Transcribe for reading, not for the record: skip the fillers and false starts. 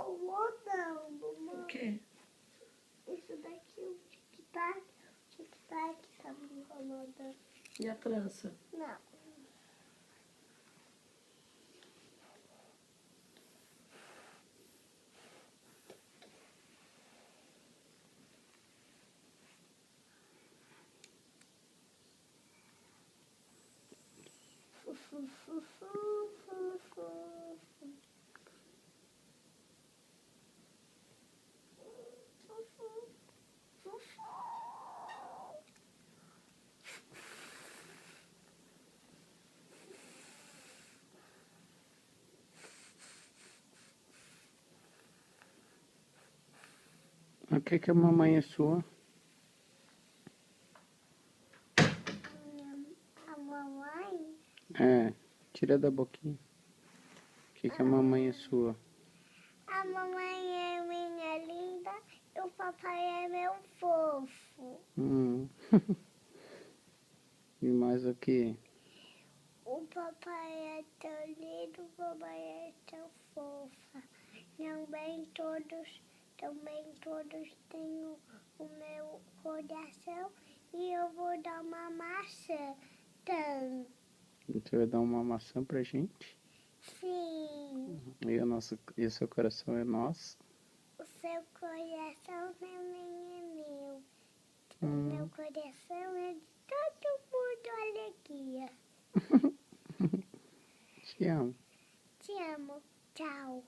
enrolou não, mamãe. O quê? Isso daqui, o tic-tac tá me enrolando. E a trança? Não. O que a mamãe é sua? A mamãe? É, tira da boquinha. O que a mamãe é sua? A mamãe é minha linda e o papai é meu fofo. E mais o que? O papai é tão lindo, a mamãe é tão fofa. Também todos têm o meu coração e eu vou dar uma maçã. Você vai dar uma maçã pra gente? Sim, E o seu coração é nosso? o seu coração também é meu. O meu coração é de todo mundo, alegria. Te amo. Te amo. Tchau.